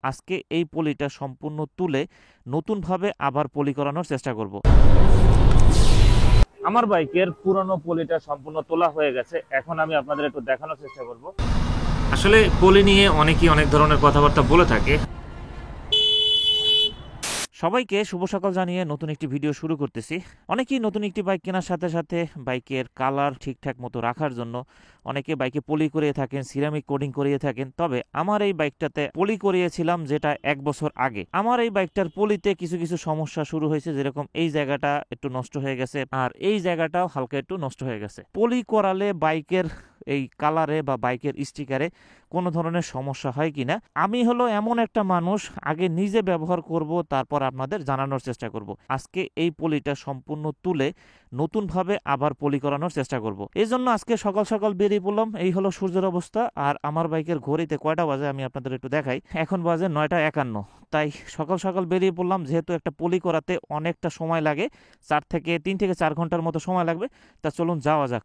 আজকে এই পলিটা সম্পূর্ণ তুলে নতুনভাবে আবার পলি করানোর চেষ্টা করব। আমার বাইকের পুরনো পলিটা সম্পূর্ণ তোলা হয়ে গেছে, এখন আমি আপনাদের একটু দেখানোর চেষ্টা করব। আসলে পলি নিয়ে অনেকেই অনেক ধরনের কথাবার্তা বলে থাকে। সবাইকে শুভ সকাল জানিয়ে নতুন একটি ভিডিও শুরু করতেছি। অনেকেই নতুন একটি বাইক কেনার সাথে সাথে বাইকের কালার ঠিকঠাক মতো রাখার জন্য অনেকে বাইকে পলি করিয়ে থাকেন, সিরামিক কোডিং করিয়ে থাকেন। তবে আমার এই বাইকটাতে পলি করিয়েছিলাম যেটা 1 বছর আগে। আমার এই বাইকটার পলিতে কিছু কিছু সমস্যা শুরু হয়েছে, যেরকম এই জায়গাটা একটু নষ্ট হয়ে গেছে আর এই জায়গাটাও হালকা একটু নষ্ট হয়ে গেছে। পলি করালে বাইকের এই কালারে বা বাইকের স্টিকারে কোনো ধরনের সমস্যা হয় কিনা, আমি হলো এমন একটা মানুষ, আগে নিজে ব্যবহার করব, তারপর আপনাদের জানানোর চেষ্টা করব। আজকে এই পলিটা সম্পূর্ণ তুলে নতুনভাবে আবার পলি করানোর চেষ্টা করব। এই জন্য আজকে সকাল সকাল বেরিয়ে পড়লাম। এই হলো সূর্যের অবস্থা। আর আমার বাইকের ঘড়িতে কয়টা বাজে আমি আপনাদের একটু দেখাই। এখন বাজে 9টা 51। তাই সকাল সকাল বেরিয়ে পড়লাম, যেহেতু একটা পলি করাতে অনেকটা সময় লাগে, 3 থেকে 4 ঘন্টার মতো সময় লাগবে। তা চলুন যাওয়া যাক।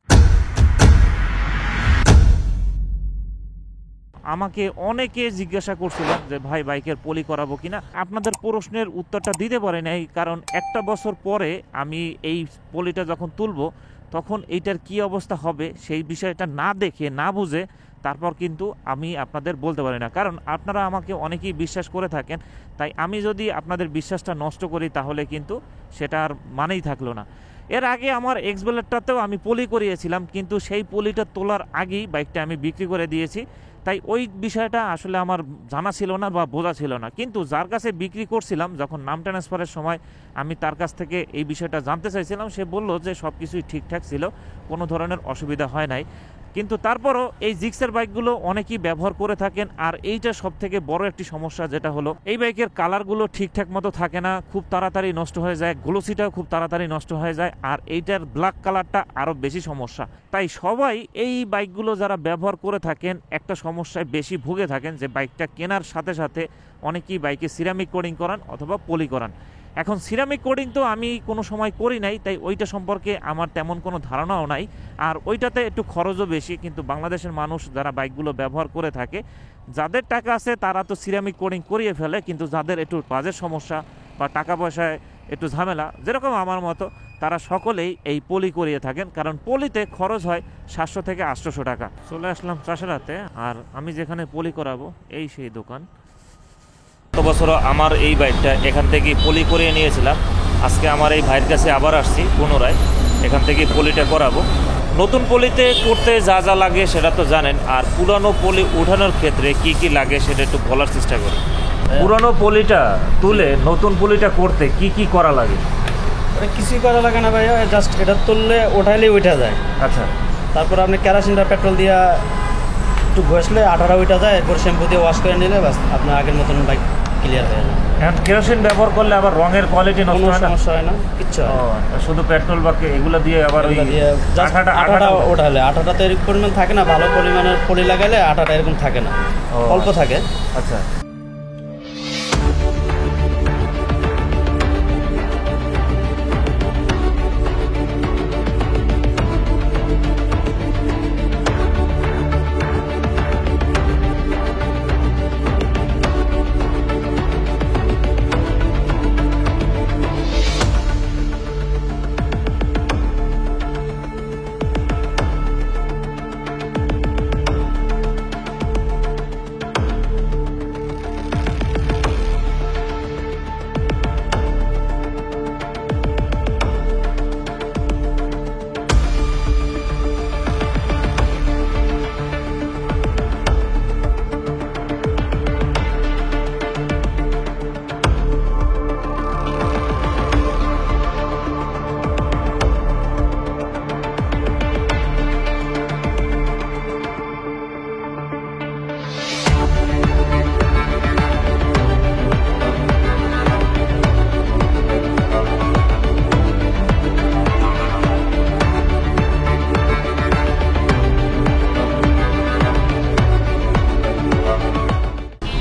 আমাকে অনেকে জিজ্ঞাসা করছিলেন যে ভাই বাইকের পলি করাবো কিনা। আপনাদের প্রশ্নের উত্তরটা দিতে পারি নাই, কারণ 1 বছর পরে আমি এই পলিটা যখন তুলবো তখন এইটার কি অবস্থা হবে সেই বিষয়টা না দেখে না বুঝে তারপর কিন্তু আমি আপনাদের বলতে পারি না। কারণ আপনারা আমাকে অনেকেই বিশ্বাস করে থাকেন, তাই আমি যদি আপনাদের বিশ্বাসটা নষ্ট করি তাহলে কিন্তু সেটা আর মানেই থাকলো না। এর আগে আমার এক্সবেলেটটাতেও আমি পলি করিয়েছিলাম, কিন্তু সেই পলিটা তোলার আগেই বাইকটা আমি বিক্রি করে দিয়েছি। তাই ওই বিষয়টা আসলে আমার জানা ছিল না বা বোঝা ছিল না। কিন্তু যার কাছে বিক্রি করছিলাম, যখন নাম ট্রান্সফারের সময় আমি তার কাছ থেকে এই বিষয়টা জানতে চাইছিলাম, সে বলল যে সব কিছুই ঠিকঠাক ছিল, কোনো ধরনের অসুবিধা হয় নাই। কিন্তু তারপরও এই জিক্সের বাইকগুলো অনেকেই ব্যবহার করে থাকেন। আর এইটা সব থেকে বড় একটি সমস্যা, যেটা হলো এই বাইকের কালারগুলো ঠিকঠাক মতো থাকে না, খুব তাড়াতাড়ি নষ্ট হয়ে যায়, গ্লোসিটাও খুব তাড়াতাড়ি নষ্ট হয়ে যায়, আর এইটার ব্ল্যাক কালারটা আরও বেশি সমস্যা। তাই সবাই এই বাইকগুলো যারা ব্যবহার করে থাকেন একটা সমস্যায় বেশি ভুগে থাকেন, যে বাইকটা কেনার সাথে সাথে অনেকেই বাইকে সিরামিক কোডিং করান অথবা পলি করান। এখন সিরামিক কোডিং তো আমি কোনো সময় করি নাই, তাই ওইটা সম্পর্কে আমার তেমন কোনো ধারণাও নাই। আর ওইটাতে একটু খরচও বেশি। কিন্তু বাংলাদেশের মানুষ যারা বাইকগুলো ব্যবহার করে থাকে, যাদের টাকা আছে তারা তো সিরামিক কোডিং করিয়ে ফেলে, কিন্তু যাদের একটু বাজেট সমস্যা বা টাকা পয়সায় একটু ঝামেলা, যেরকম আমার মতো, তারা সকলেই এই পলি করিয়ে থাকেন। কারণ পলিতে খরচ হয় 700 থেকে 800 টাকা। চলে আসলাম চাষারাতে, আর আমি যেখানে পলি করাবো এই সেই দোকান। গত বছর আমার এই বাইকটা এখান থেকে পলি করিয়ে নিয়েছিলাম। আজকে আমার এই ভাইয়ের কাছে আবার আসছি পুনরায়, এখান থেকে পলিটা করাবো। নতুন পলিতে করতে যা যা লাগে সেটা তো জানেন, আর পুরানো পলি উঠানোর ক্ষেত্রে কি কি লাগে সেটা একটু বলার চেষ্টা করি। পুরানো পলিটা তুলে নতুন পলিটা করতে কি কি করা লাগে? কিছুই করা লাগে না ভাইয়া, জাস্ট এটা তুললে ওঠাইলেই উঠা যায়। আচ্ছা, তারপর আপনি কেরোসিনটা পেট্রোল দিয়া একটু ঘষলে আঠাটা উঠা যায়, এরপর শ্যাম্পু দিয়ে ওয়াশ করে নিলে বাস আপনার আগের মতন বাইক ক্লিয়ার হয়ে যায়। এখন কেরোসিন ব্যবহার করলে আবার রঙের কোয়ালিটি নষ্ট কোনো হয় না? সমস্যা হয় না, কিচ্ছু হয় না। শুধু পেট্রোল বা এগুলো দিয়ে আবার ওই আঠাটা ওঠালে আঠাটা তো এরকম পরিমাণ থাকে না, ভালো পরিমাণের পলি লাগালে আঠাটা এরকম থাকে না, অল্প থাকে। আচ্ছা,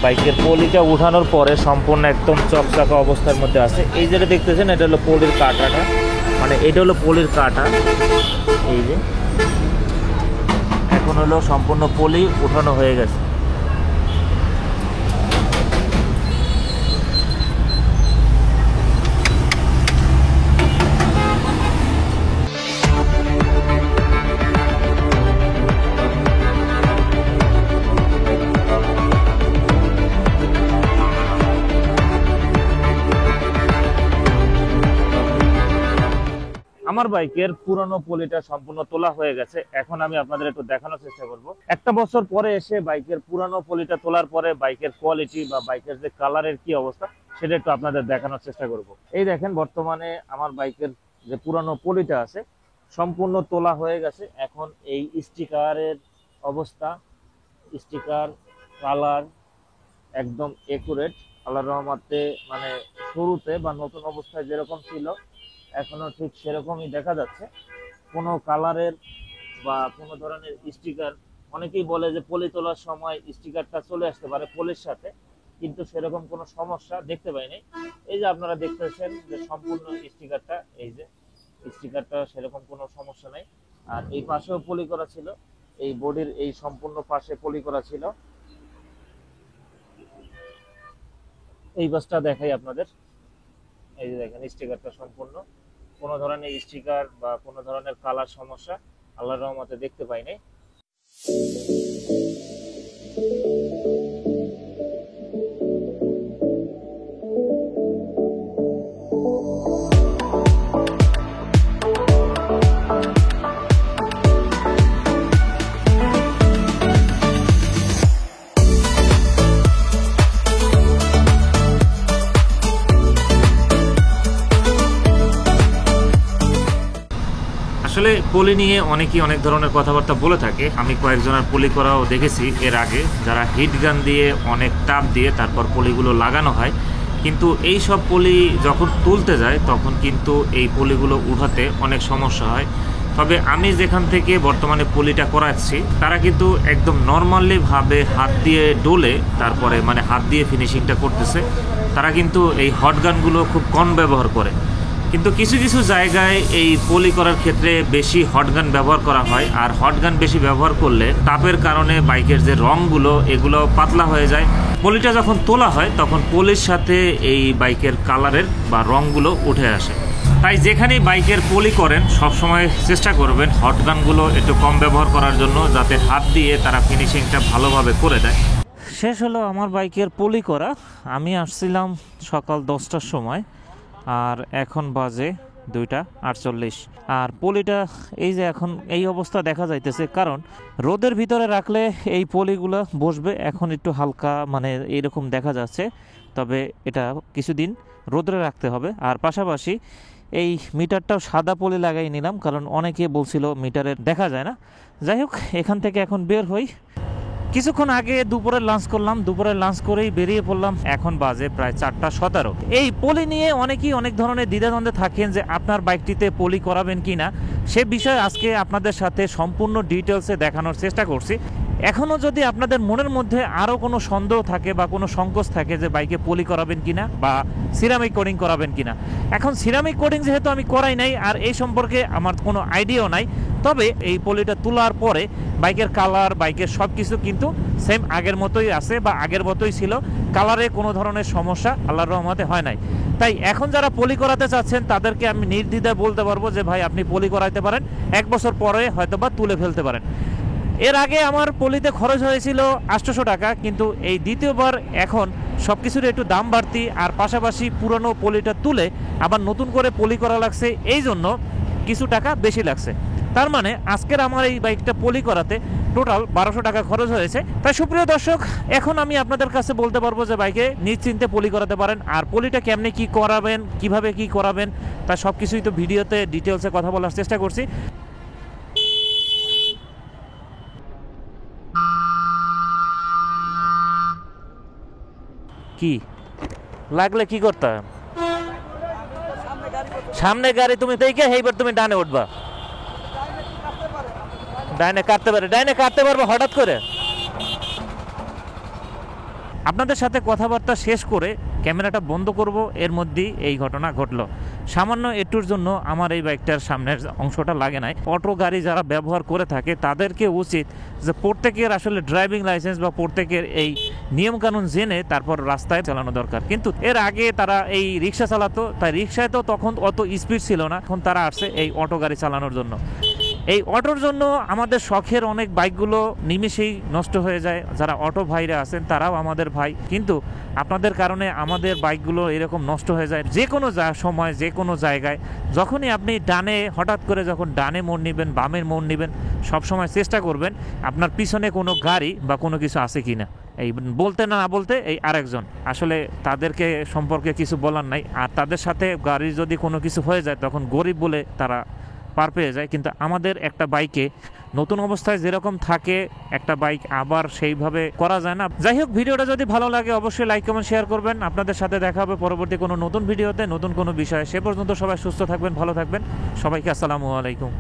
বাইকের পলিটা উঠানোর পরে সম্পূর্ণ একদম চকচকা অবস্থার মধ্যে আছে। এই যেটা দেখতেছেন এটা হলো পলির কাঁটাটা, মানে এটা হলো পলির কাঁটা। এই যে এখন হলো সম্পূর্ণ পলি উঠানো হয়ে গেছে। আমার বাইকের পুরনো পলিটা সম্পূর্ণ তোলা হয়ে গেছে। এখন আমি আপনাদের একটু দেখানোর চেষ্টা করব। একটা বছর পরে এসে বাইকের পুরনো পলিটা তোলার পরে বাইকের কোয়ালিটি বা বাইকের যে কালারের কি অবস্থা সেটা একটু আপনাদের দেখানোর চেষ্টা করব। এই দেখেন বর্তমানে আমার বাইকের যে পুরনো পলিটা আছে সম্পূর্ণ তোলা হয়ে গেছে। এখন এই স্টিকারের অবস্থা, স্টিকার কালার একদম একুরেট। আল্লাহর রহমতে মানে শুরুতে বা নতুন অবস্থায় যেরকম ছিল এখনো ঠিক সেরকমই দেখা যাচ্ছে। কোনো কালারের বা কোনো ধরনের স্টিকার, অনেকেই বলে যে পলি তোলার সময় স্টিকারটা চলে আসতে পারে পলির সাথে, কিন্তু সেরকম কোনো সমস্যা দেখতে পাইনি। এই যে আপনারা দেখতেছেন যে সম্পূর্ণ স্টিকারটা, এই যে স্টিকারটা সেরকম কোনো সমস্যা নাই। আর এই পাশেও পলি করা ছিল, এই বডির এই সম্পূর্ণ পাশে পলি করা ছিল। এই বাসটা দেখাই আপনাদের, এই যে দেখেন স্টিকারটা সম্পূর্ণ, কোনো ধরনের স্টিকার বা কোনো ধরনের কালার সমস্যা আল্লাহর রহমতে দেখতে পাই নাই। আসলে পলি নিয়ে অনেকেই অনেক ধরনের কথাবার্তা বলে থাকে। আমি কয়েকজনের পলি করাও দেখেছি এর আগে, যারা হিট গান দিয়ে অনেক তাপ দিয়ে তারপর পলিগুলো লাগানো হয়, কিন্তু এই সব পলি যখন তুলতে যায় তখন কিন্তু এই পলিগুলো উঠাতে অনেক সমস্যা হয়। তবে আমি যেখান থেকে বর্তমানে পলিটা করাচ্ছি তারা কিন্তু একদম নর্মালি ভাবে হাত দিয়ে ডলে তারপরে মানে হাত দিয়ে ফিনিশিংটা করতেছে। তারা কিন্তু এই হট গানগুলো খুব কম ব্যবহার করে, কিন্তু কিছু কিছু জায়গায় এই পলি করার ক্ষেত্রে বেশি হটগান ব্যবহার করা হয়। আর হটগান বেশি ব্যবহার করলে তাপের কারণে বাইকের যে রঙগুলো এগুলো পাতলা হয়ে যায়। পলিটা যখন তোলা হয় তখন পলির সাথে এই বাইকের কালারের বা রঙগুলো উঠে আসে। তাই যেখানেই বাইকের পলি করেন সবসময় চেষ্টা করবেন হটগানগুলো একটু কম ব্যবহার করার জন্য, যাতে হাত দিয়ে তারা ফিনিশিংটা ভালোভাবে করে দেয়। শেষ হলো আমার বাইকের পলি করা। আমি আসছিলাম সকাল 10টার সময় আর এখন বাজে 2:48। আর পলিটা এই যে এখন এই অবস্থা দেখা যাইতেছে, কারণ রোদের ভিতরে রাখলে এই পলিগুলো বসবে। এখন একটু হালকা মানে এইরকম দেখা যাচ্ছে, তবে এটা কিছুদিন রোদে রাখতে হবে। আর পাশাপাশি এই মিটারটাও সাদা পলি লাগাই নিলাম, কারণ অনেকে বলছিল মিটারের দেখা যায় না। যাই হোক, এখান থেকে এখন বের হই। কিছুক্ষণ আগে দুপুরের লাঞ্চ করলাম, দুপুরের লাঞ্চ করেই বেরিয়ে পড়লাম। এখন বাজে প্রায় 4:17। এই পলি নিয়ে অনেকেই অনেক ধরনের দ্বিধাদ্বন্দ্বে থাকেন যে আপনার বাইকটিতে পলি করাবেন কিনা, সে বিষয়ে আজকে আপনাদের সাথে সম্পূর্ণ ডিটেলসে দেখানোর চেষ্টা করছি। এখনও যদি আপনাদের মনের মধ্যে আরও কোনো সন্দেহ থাকে বা কোনো সংকোচ থাকে যে বাইকে পলি করাবেন কিনা বা সিরামিক কোটিং করাবেন কিনা, এখন সিরামিক কোটিং যেহেতু আমি করাই নাই আর এই সম্পর্কে আমার কোনো আইডিয়াও নাই, তবে এই পলিটা তোলার পরে বাইকের কালার, বাইকের সব কিছু কিন্তু সেম আগের মতোই আছে বা আগের মতোই ছিল। কালারে কোনো ধরনের সমস্যা আল্লাহর রহমতে হয় নাই। তাই এখন যারা পলি করাতে চাচ্ছেন তাদেরকে আমি নির্দ্বিধায় বলতে পারবো যে ভাই আপনি পলি করাইতে পারেন, 1 বছর পরে হয়তো বা তুলে ফেলতে পারেন। এর আগে আমার পলিতে খরচ হয়েছিল 800 টাকা, কিন্তু এই দ্বিতীয়বার এখন সব কিছুর একটু দাম বাড়তি, আর পাশাপাশি পুরনো পলিটা তুলে আবার নতুন করে পলি করা লাগছে, এই জন্য কিছু টাকা বেশি লাগছে। তার মানে আজকের আমার এই বাইকটা পলি করাতে টোটাল 1200 টাকা খরচ হয়েছে। তাই সুপ্রিয় দর্শক, এখন আমি আপনাদের কাছে বলতে পারবো যে বাইকে নিশ্চিন্তে পলি করাতে পারেন। আর পলিটা কেমনে কি করাবেন, কিভাবে কি করাবেন, তা সব কিছুই তো ভিডিওতে ডিটেলসে কথা বলার চেষ্টা করছি। কি লাগলে কি করতে হয়? সামনে গাড়ি তুমি দেখে এইবার তুমি ডানে উঠবা। ডাইনে কাটতে পারবো হঠাৎ করে। আপনাদের সাথে কথাবার্তা শেষ করে ক্যামেরাটা বন্ধ করব, এর মধ্যেই এই ঘটনা ঘটলো। সামান্য একটুর জন্য আমার এই বাইকটার সামনের অংশটা লাগে নাই। অটো গাড়ি যারা ব্যবহার করে থাকে তাদেরকে উচিত যে প্রত্যেকের আসলে ড্রাইভিং লাইসেন্স বা প্রত্যেকের এই নিয়মকানুন জেনে তারপর রাস্তায় চালানো দরকার। কিন্তু এর আগে তারা এই রিক্সা চালাতো, তাই রিক্সায় তো তখন অত স্পিড ছিল না, এখন তারা আসছে এই অটো গাড়ি চালানোর জন্য। এই অটোর জন্য আমাদের শখের অনেক বাইকগুলো নিমেষেই নষ্ট হয়ে যায়। যারা অটো ভাইরা আছেন তারাও আমাদের ভাই, কিন্তু আপনাদের কারণে আমাদের বাইকগুলো এরকম নষ্ট হয়ে যায় যে কোনো সময় যে কোনো জায়গায়। যখনই আপনি ডানে হঠাৎ করে যখন ডানে মোড় নেবেন, বামের মোড় নেবেন, সবসময় চেষ্টা করবেন আপনার পিছনে কোনো গাড়ি বা কোনো কিছু আছে কিনা। এই বলতে না বলতে এই আরেকজন, আসলে তাদেরকে সম্পর্কে কিছু বলার নাই। আর তাদের সাথে গাড়ির যদি কোনো কিছু হয়ে যায় তখন গরিব বলে তারা পার পেয়ে যায়, কিন্তু আমাদের একটা বাইকে নতুন অবস্থায় যেরকম থাকে একটা বাইক আবার সেইভাবে করা যায় না। যাই হোক, ভিডিওটা যদি ভালো লাগে অবশ্যই লাইক কমেন্ট শেয়ার করবেন। আপনাদের সাথে দেখা হবে পরবর্তী কোনো নতুন ভিডিওতে নতুন কোনো বিষয়ে। সে পর্যন্ত সবাই সুস্থ থাকবেন, ভালো থাকবেন। সবাইকে আসসালামু আলাইকুম।